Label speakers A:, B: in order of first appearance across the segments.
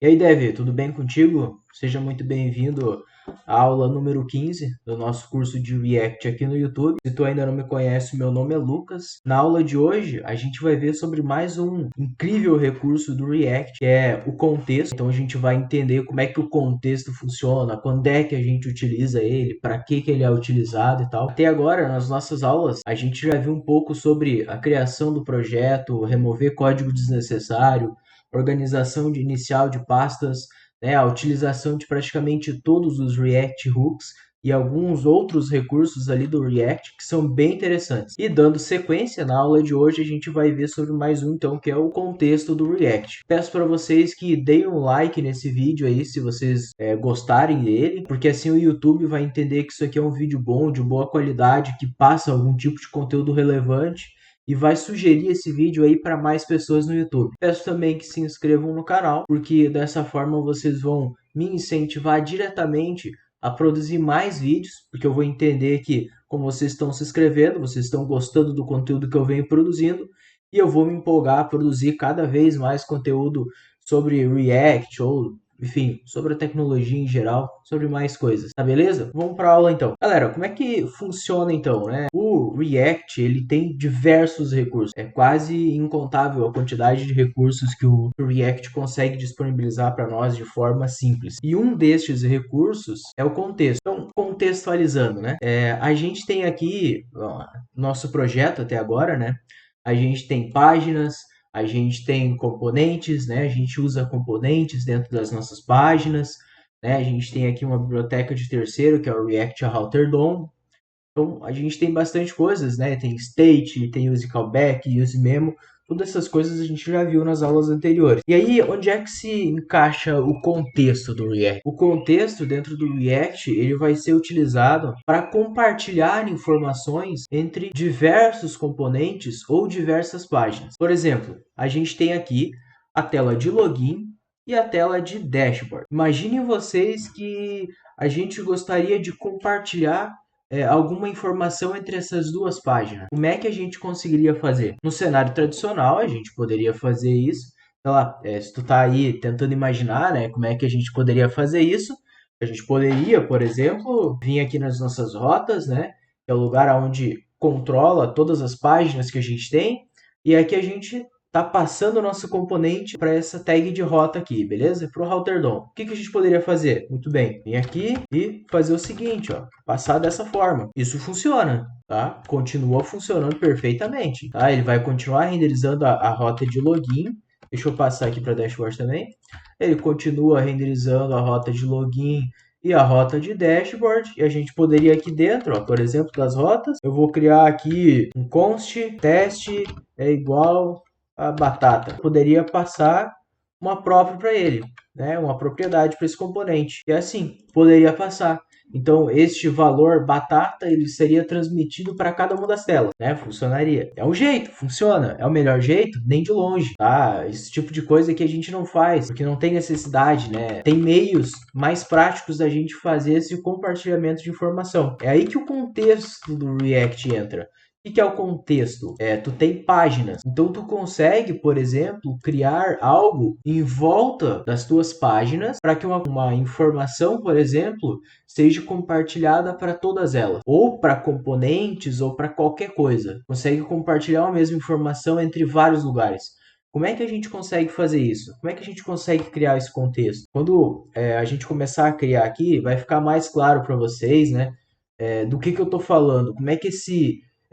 A: E aí, Dev, tudo bem contigo? Seja muito bem-vindo à aula número 15 do nosso curso de React aqui no YouTube. Se tu ainda não me conhece, meu nome é Lucas. Na aula de hoje, a gente vai ver sobre mais um incrível recurso do React, que é o contexto. Então, a gente vai entender como é que o contexto funciona, quando é que a gente utiliza ele, para que ele é utilizado e tal. Até agora, nas nossas aulas, a gente já viu um pouco sobre a criação do projeto, remover código desnecessário, organização inicial de pastas, né, a utilização de praticamente todos os React Hooks e alguns outros recursos ali do React que são bem interessantes. E dando sequência, na aula de hoje a gente vai ver sobre mais um então, que é o contexto do React. Peço para vocês que deem um like nesse vídeo aí se vocês gostarem dele, porque assim o YouTube vai entender que isso aqui é um vídeo bom, de boa qualidade, que passa algum tipo de conteúdo relevante e vai sugerir esse vídeo aí para mais pessoas no YouTube. Peço também que se inscrevam no canal, porque dessa forma vocês vão me incentivar diretamente a produzir mais vídeos, porque eu vou entender que, como vocês estão se inscrevendo, vocês estão gostando do conteúdo que eu venho produzindo, e eu vou me empolgar a produzir cada vez mais conteúdo sobre React ou enfim, sobre a tecnologia em geral, sobre mais coisas, tá beleza? Vamos para a aula então. Galera, como é que funciona então, né? O React, ele tem diversos recursos. É quase incontável a quantidade de recursos que o React consegue disponibilizar para nós de forma simples. E um destes recursos é o contexto. Então, contextualizando, né? A gente tem aqui, ó, nosso projeto até agora, né? A gente tem páginas, a gente tem componentes, né? A gente usa componentes dentro das nossas páginas, né? A gente tem aqui uma biblioteca de terceiro, que é o React Router DOM. Então, a gente tem bastante coisas, né? Tem state, tem use callback, use memo. Todas essas coisas a gente já viu nas aulas anteriores. E aí, onde é que se encaixa o contexto do React? O contexto dentro do React, ele vai ser utilizado para compartilhar informações entre diversos componentes ou diversas páginas. Por exemplo, a gente tem aqui a tela de login e a tela de dashboard. Imaginem vocês que a gente gostaria de compartilhar alguma informação entre essas duas páginas. Como é que a gente conseguiria fazer? No cenário tradicional, a gente poderia fazer isso. Sei lá, se tu tá aí tentando imaginar, né, como é que a gente poderia fazer isso, a gente poderia, por exemplo, vir aqui nas nossas rotas, né, que é o lugar onde controla todas as páginas que a gente tem, e aqui a gente tá passando o nosso componente para essa tag de rota aqui, beleza? Para o router DOM. O que a gente poderia fazer? Muito bem, vir aqui e fazer o seguinte, ó, passar dessa forma. Isso funciona, tá? Continua funcionando perfeitamente, tá? Ele vai continuar renderizando a rota de login. Deixa eu passar aqui para dashboard também. Ele continua renderizando a rota de login e a rota de dashboard, e a gente poderia aqui dentro, ó, por exemplo, das rotas, eu vou criar aqui um const teste é igual a batata. Poderia passar uma própria para ele, né? Uma propriedade para esse componente. E assim, poderia passar. Então, este valor batata, ele seria transmitido para cada uma das telas, né? Funcionaria. É um jeito, funciona. É o melhor jeito? Nem de longe, tá? Esse tipo de coisa que a gente não faz, porque não tem necessidade, né? Tem meios mais práticos da gente fazer esse compartilhamento de informação. É aí que o contexto do React entra. O que é o contexto? Tu tem páginas. Então, tu consegue, por exemplo, criar algo em volta das tuas páginas para que uma informação, por exemplo, seja compartilhada para todas elas. Ou para componentes, ou para qualquer coisa. Consegue compartilhar a mesma informação entre vários lugares. Como é que a gente consegue fazer isso? Como é que a gente consegue criar esse contexto? Quando a gente começar a criar aqui, vai ficar mais claro para vocês, né? Do que eu estou falando. Como é que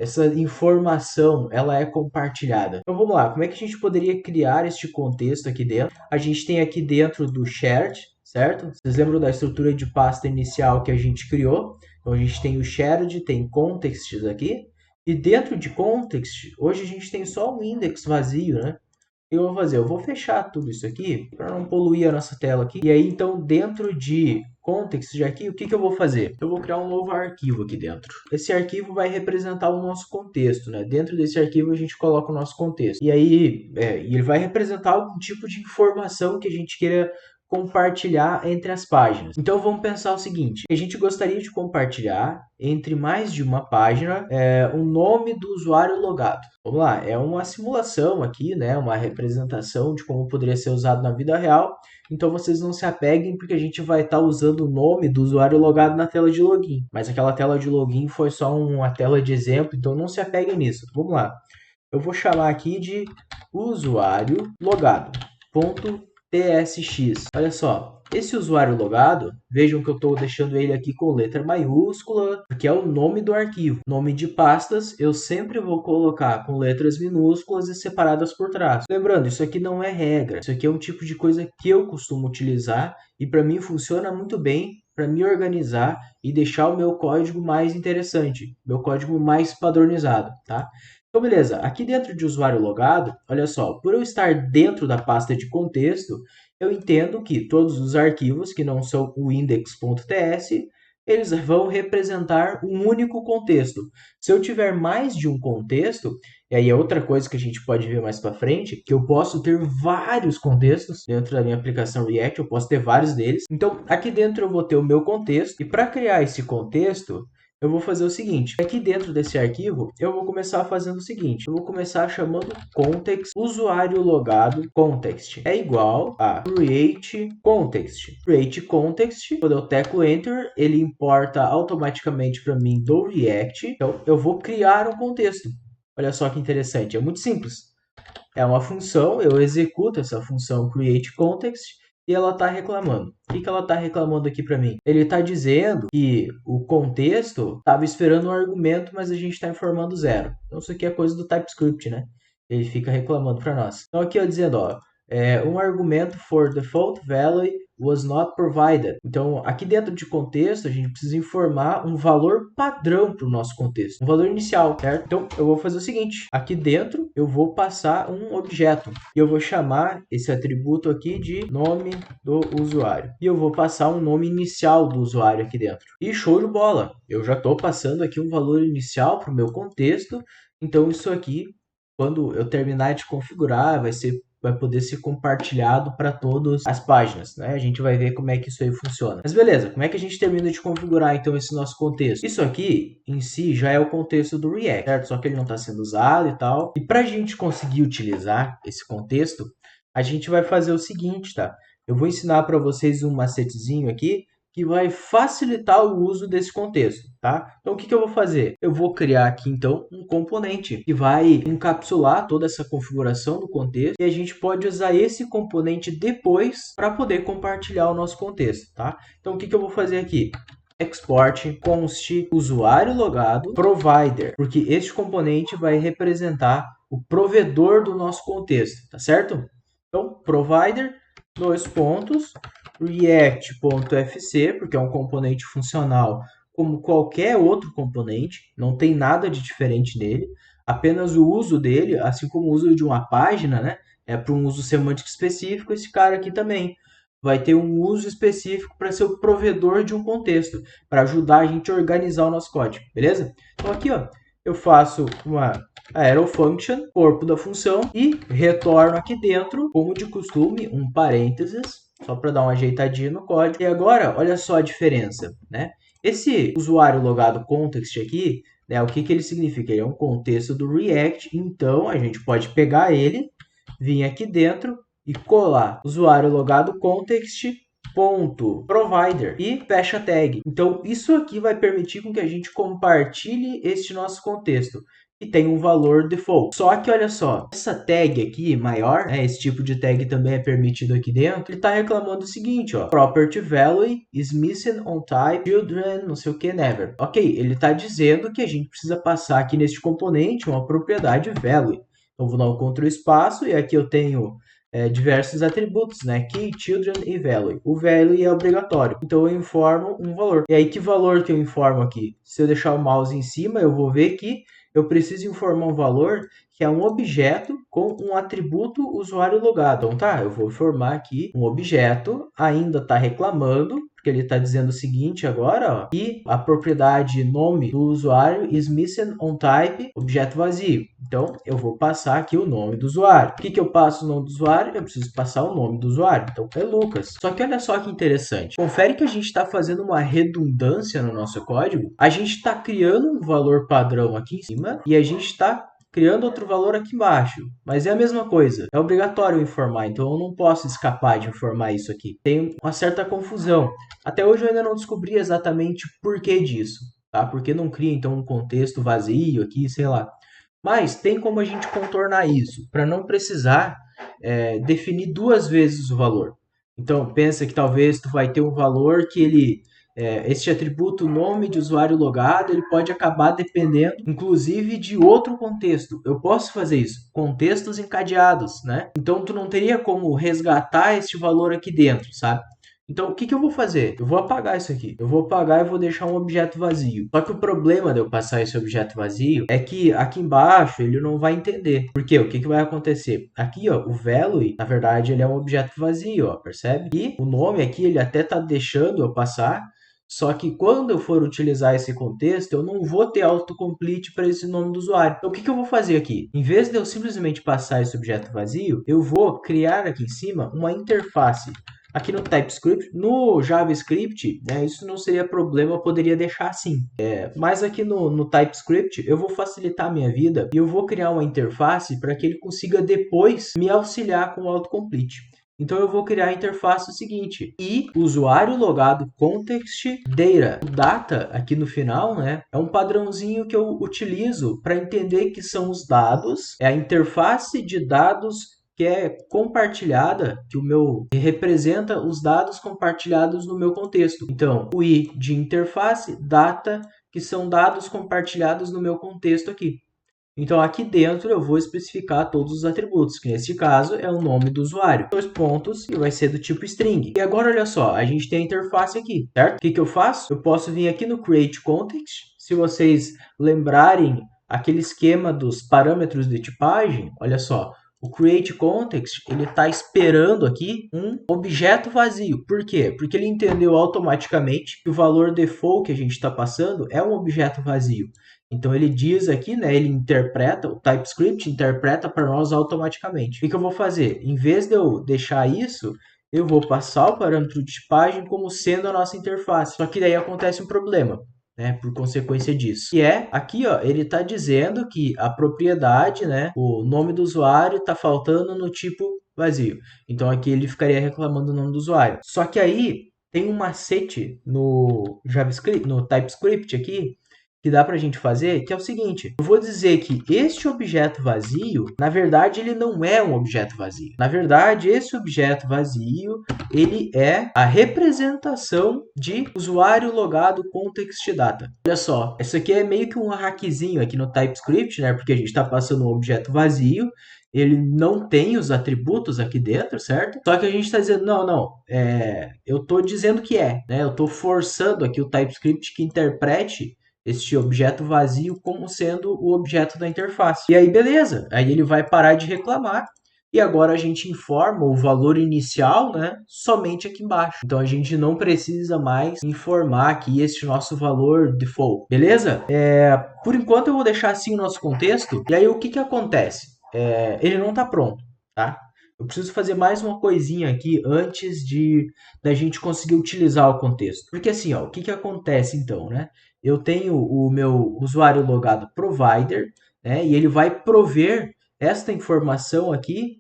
A: essa informação ela é compartilhada. Então vamos lá, como é que a gente poderia criar este contexto aqui dentro? A gente tem aqui dentro do shared, certo? Vocês lembram da estrutura de pasta inicial que a gente criou? Então a gente tem o shared, tem contexts aqui, e dentro de context, hoje a gente tem só um index vazio, né? Eu vou fazer? Eu vou fechar tudo isso aqui para não poluir a nossa tela aqui. E aí, então, dentro de context de aqui, o que eu vou fazer? Eu vou criar um novo arquivo aqui dentro. Esse arquivo vai representar o nosso contexto, né? Dentro desse arquivo a gente coloca o nosso contexto. E aí, ele vai representar algum tipo de informação que a gente queira compartilhar entre as páginas. Então vamos pensar o seguinte: a gente gostaria de compartilhar entre mais de uma página o nome do usuário logado. Vamos lá, é uma simulação aqui, né? Uma representação de como poderia ser usado na vida real. Então vocês não se apeguem porque a gente vai estar usando o nome do usuário logado na tela de login. Mas aquela tela de login foi só uma tela de exemplo, então não se apeguem nisso. Vamos lá. Eu vou chamar aqui de usuário logado.tsx. Olha só, esse usuário logado, vejam que eu estou deixando ele aqui com letra maiúscula, porque é o nome do arquivo. Nome de pastas eu sempre vou colocar com letras minúsculas e separadas por traço. Lembrando, isso aqui não é regra, isso aqui é um tipo de coisa que eu costumo utilizar e para mim funciona muito bem para me organizar e deixar o meu código mais interessante, meu código mais padronizado, tá? Então, beleza. Aqui dentro de usuário logado, olha só, por eu estar dentro da pasta de contexto, eu entendo que todos os arquivos que não são o index.ts, eles vão representar um único contexto. Se eu tiver mais de um contexto, e aí é outra coisa que a gente pode ver mais para frente, que eu posso ter vários contextos dentro da minha aplicação React, eu posso ter vários deles. Então, aqui dentro eu vou ter o meu contexto, e para criar esse contexto, eu vou fazer o seguinte, aqui dentro desse arquivo, eu vou começar fazendo o seguinte, eu vou começar chamando context, usuário logado context, é igual a create context. Create context, quando eu teclo enter, ele importa automaticamente para mim do React, então eu vou criar um contexto. Olha só que interessante, é muito simples. É uma função, eu executo essa função create context, e ela está reclamando. O que ela está reclamando aqui para mim? Ele está dizendo que o contexto estava esperando um argumento, mas a gente está informando zero. Então isso aqui é coisa do TypeScript, né? Ele fica reclamando para nós. Então aqui ó, dizendo, ó, um argumento for default value was not provided. Então, aqui dentro de contexto, a gente precisa informar um valor padrão para o nosso contexto, um valor inicial, certo? Então, eu vou fazer o seguinte, aqui dentro eu vou passar um objeto e eu vou chamar esse atributo aqui de nome do usuário. E eu vou passar um nome inicial do usuário aqui dentro. E show de bola! Eu já estou passando aqui um valor inicial para o meu contexto, então isso aqui, quando eu terminar de configurar, vai poder ser compartilhado para todas as páginas, né? A gente vai ver como é que isso aí funciona. Mas beleza, como é que a gente termina de configurar então esse nosso contexto? Isso aqui em si já é o contexto do React, certo? Só que ele não está sendo usado e tal. E para a gente conseguir utilizar esse contexto, a gente vai fazer o seguinte, tá? Eu vou ensinar para vocês um macetezinho aqui que vai facilitar o uso desse contexto, tá? Então, o que eu vou fazer? Eu vou criar aqui, então, um componente que vai encapsular toda essa configuração do contexto e a gente pode usar esse componente depois para poder compartilhar o nosso contexto, tá? Então, o que eu vou fazer aqui? Export const usuário logado provider, porque este componente vai representar o provedor do nosso contexto, tá certo? Então, provider, dois pontos, react.fc, porque é um componente funcional como qualquer outro componente, não tem nada de diferente nele, apenas o uso dele, assim como o uso de uma página, né, é para um uso semântico específico, esse cara aqui também vai ter um uso específico para ser o provedor de um contexto, para ajudar a gente a organizar o nosso código, beleza? Então aqui, ó, eu faço uma aerofunction, corpo da função, e retorno aqui dentro, como de costume, um parênteses, só para dar uma ajeitadinha no código. E agora, olha só a diferença, né? Esse usuário logado context aqui, né, o que ele significa? Ele é um contexto do React, então a gente pode pegar ele, vir aqui dentro e colar usuário logado context ponto provider e fecha a tag. Então isso aqui vai permitir com que a gente compartilhe este nosso contexto e tem um valor default. Só que olha só, essa tag aqui maior, né, esse tipo de tag também é permitido aqui dentro, ele está reclamando o seguinte, ó, property value is missing on type children, não sei o que, never. Ok, ele está dizendo que a gente precisa passar aqui neste componente uma propriedade value. Então vou dar um Ctrl espaço e aqui eu tenho diversos atributos, né? Key, children e value. O value é obrigatório, então eu informo um valor. E aí que valor que eu informo aqui? Se eu deixar o mouse em cima, eu vou ver que eu preciso informar um valor que é um objeto com um atributo usuário logado. Então tá, eu vou informar aqui um objeto, ainda está reclamando, porque ele está dizendo o seguinte agora, ó, e a propriedade nome do usuário is missing on type, objeto vazio. Então, eu vou passar aqui o nome do usuário. O que eu passo o nome do usuário? Eu preciso passar o nome do usuário. Então, é Lucas. Só que olha só que interessante. Confere que a gente está fazendo uma redundância no nosso código. A gente está criando um valor padrão aqui em cima e a gente está criando outro valor aqui embaixo. Mas é a mesma coisa, é obrigatório informar, então eu não posso escapar de informar isso aqui. Tem uma certa confusão. Até hoje eu ainda não descobri exatamente o porquê disso, tá? Porque não cria então um contexto vazio aqui, sei lá. Mas tem como a gente contornar isso, para não precisar definir duas vezes o valor. Então, pensa que talvez tu vai ter um valor que este atributo nome de usuário logado, ele pode acabar dependendo, inclusive, de outro contexto. Eu posso fazer isso, contextos encadeados, né? Então, tu não teria como resgatar este valor aqui dentro, sabe? Então, o que eu vou fazer? Eu vou apagar isso aqui. Eu vou apagar e vou deixar um objeto vazio. Só que o problema de eu passar esse objeto vazio é que aqui embaixo ele não vai entender. Por quê? O que vai acontecer? Aqui, ó, o value, na verdade, ele é um objeto vazio, ó, percebe? E o nome aqui, ele até tá deixando eu passar, só que quando eu for utilizar esse contexto, eu não vou ter autocomplete para esse nome do usuário. Então, o que eu vou fazer aqui? Em vez de eu simplesmente passar esse objeto vazio, eu vou criar aqui em cima uma interface. Aqui no TypeScript, no JavaScript, né, isso não seria problema, eu poderia deixar assim. Mas aqui no TypeScript, eu vou facilitar a minha vida e eu vou criar uma interface para que ele consiga depois me auxiliar com o autocomplete. Então eu vou criar a interface seguinte, e usuário logado context data. O data aqui no final, né, é um padrãozinho que eu utilizo para entender que são os dados, é a interface de dados que é compartilhada, que representa os dados compartilhados no meu contexto. Então, o i de interface, data, que são dados compartilhados no meu contexto aqui. Então, aqui dentro eu vou especificar todos os atributos, que nesse caso é o nome do usuário. 2 pontos e vai ser do tipo string. E agora, olha só, a gente tem a interface aqui, certo? O que eu faço? Eu posso vir aqui no create context. Se vocês lembrarem aquele esquema dos parâmetros de tipagem, olha só, o create context, ele está esperando aqui um objeto vazio. Por quê? Porque ele entendeu automaticamente que o valor default que a gente está passando é um objeto vazio. Então ele diz aqui, né, ele interpreta, o TypeScript interpreta para nós automaticamente. O que eu vou fazer? Em vez de eu deixar isso, eu vou passar o parâmetro de tipagem como sendo a nossa interface. Só que daí acontece um problema, né, por consequência disso. E aqui, ó, ele está dizendo que a propriedade, né, o nome do usuário está faltando no tipo vazio. Então aqui ele ficaria reclamando o nome do usuário. Só que aí tem um macete no JavaScript, no TypeScript aqui, que dá para a gente fazer, que é o seguinte, eu vou dizer que este objeto vazio, na verdade, ele não é um objeto vazio. Na verdade, esse objeto vazio, ele é a representação de usuário logado context data. Olha só, isso aqui é meio que um hackzinho aqui no TypeScript, né? Porque a gente está passando um objeto vazio, ele não tem os atributos aqui dentro, certo? Só que a gente está dizendo, não, eu estou dizendo que né? Eu estou forçando aqui o TypeScript que interprete este objeto vazio como sendo o objeto da interface. E aí, beleza. Aí ele vai parar de reclamar. E agora a gente informa o valor inicial, né, somente aqui embaixo. Então a gente não precisa mais informar aqui este nosso valor default. Beleza? Por enquanto eu vou deixar assim o nosso contexto. E aí o que acontece? Ele não está pronto, tá? Eu preciso fazer mais uma coisinha aqui antes da gente conseguir utilizar o contexto. Porque assim, ó, o que acontece então, né? Eu tenho o meu usuário logado provider, né? E ele vai prover esta informação aqui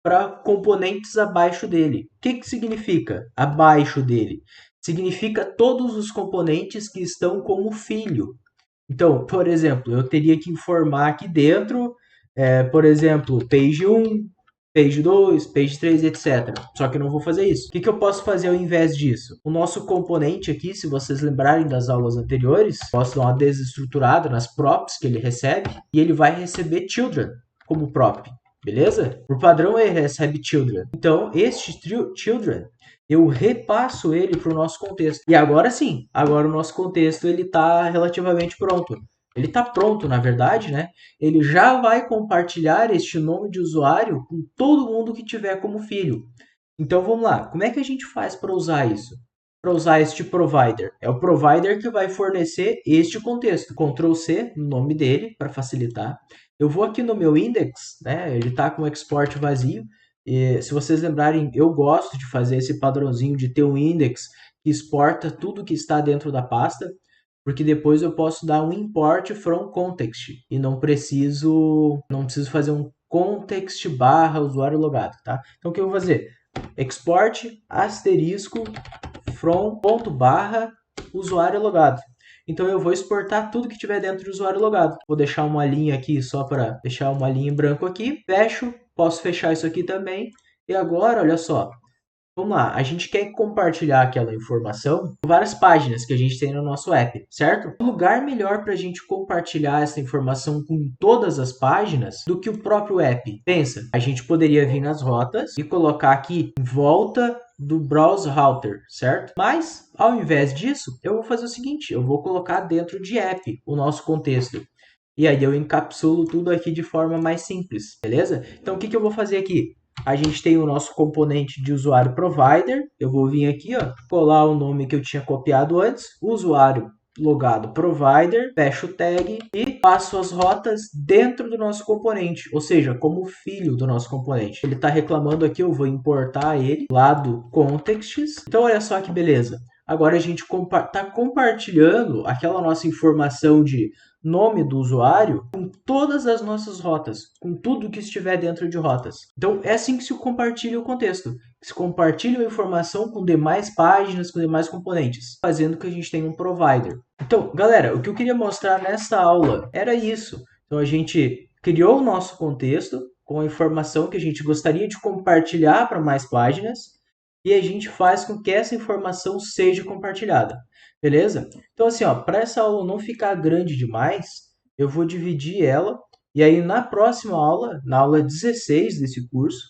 A: para componentes abaixo dele. O que significa abaixo dele? Significa todos os componentes que estão como filho. Então, por exemplo, eu teria que informar aqui dentro, por exemplo, page 1, page 2, page 3, etc. Só que eu não vou fazer isso. O que eu posso fazer ao invés disso? O nosso componente aqui, se vocês lembrarem das aulas anteriores, posso dar uma desestruturada nas props que ele recebe, e ele vai receber children como prop. Beleza? Por padrão ele recebe children. Então, este children, eu repasso ele para o nosso contexto. E agora sim, agora o nosso contexto ele está relativamente pronto. Ele está pronto, na verdade, né? Ele já vai compartilhar este nome de usuário com todo mundo que tiver como filho. Então vamos lá, como é que a gente faz para usar isso? Para usar este provider. É o provider que vai fornecer este contexto. Ctrl C, no nome dele, para facilitar. Eu vou aqui no meu index, né? Ele está com o export vazio. E, se vocês lembrarem, eu gosto de fazer esse padrãozinho de ter um index que exporta tudo que está dentro da pasta, porque depois eu posso dar um import from context e não preciso fazer um context barra usuário logado, tá? Então o que eu vou fazer? Export asterisco from ponto barra usuário logado. Então eu vou exportar tudo que tiver dentro do usuário logado. Vou deixar uma linha aqui só para deixar uma linha em branco aqui. Fecho, posso fechar isso aqui também. E agora, olha só, vamos lá, a gente quer compartilhar aquela informação com várias páginas que a gente tem no nosso app, certo? Um lugar melhor para a gente compartilhar essa informação com todas as páginas do que o próprio app. Pensa, a gente poderia vir nas rotas e colocar aqui em volta do Browse Router, certo? Mas, ao invés disso, eu vou fazer o seguinte, eu vou colocar dentro de app o nosso contexto. E aí eu encapsulo tudo aqui de forma mais simples, beleza? Então, o que eu vou fazer aqui? A gente tem o nosso componente de usuário provider. Eu vou vir aqui, ó, colar o nome que eu tinha copiado antes, usuário logado provider, fecho o tag e passo as rotas dentro do nosso componente, ou seja, como filho do nosso componente. Ele está reclamando aqui, eu vou importar ele lá do contexts. Então, olha só que beleza. Agora a gente está compartilhando aquela nossa informação de nome do usuário com todas as nossas rotas, com tudo que estiver dentro de rotas. Então, é assim que se compartilha o contexto. Se compartilha a informação com demais páginas, com demais componentes, fazendo que a gente tenha um provider. Então, galera, o que eu queria mostrar nessa aula era isso. Então, a gente criou o nosso contexto com a informação que a gente gostaria de compartilhar para mais páginas e a gente faz com que essa informação seja compartilhada. Beleza? Então, assim, ó, para essa aula não ficar grande demais, eu vou dividir ela. E aí, na próxima aula, na aula 16 desse curso,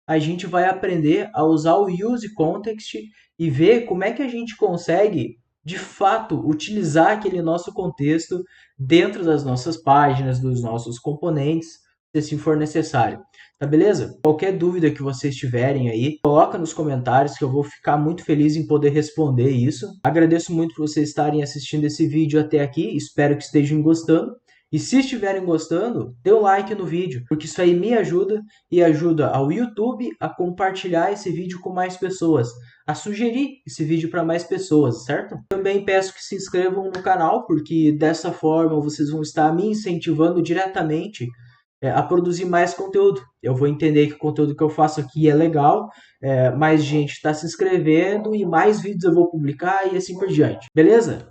A: a gente vai aprender a usar o Use Context e ver como é que a gente consegue, de fato, utilizar aquele nosso contexto dentro das nossas páginas, dos nossos componentes, se assim for necessário. Tá beleza? Qualquer dúvida que vocês tiverem aí, coloca nos comentários que eu vou ficar muito feliz em poder responder isso. Agradeço muito por vocês estarem assistindo esse vídeo até aqui, espero que estejam gostando. E se estiverem gostando, dê um like no vídeo, porque isso aí me ajuda e ajuda ao YouTube a compartilhar esse vídeo com mais pessoas, a sugerir esse vídeo para mais pessoas, certo? Também peço que se inscrevam no canal, porque dessa forma vocês vão estar me incentivando diretamente a produzir mais conteúdo. Eu vou entender que o conteúdo que eu faço aqui é legal, mais gente está se inscrevendo e mais vídeos eu vou publicar e assim por diante. Beleza?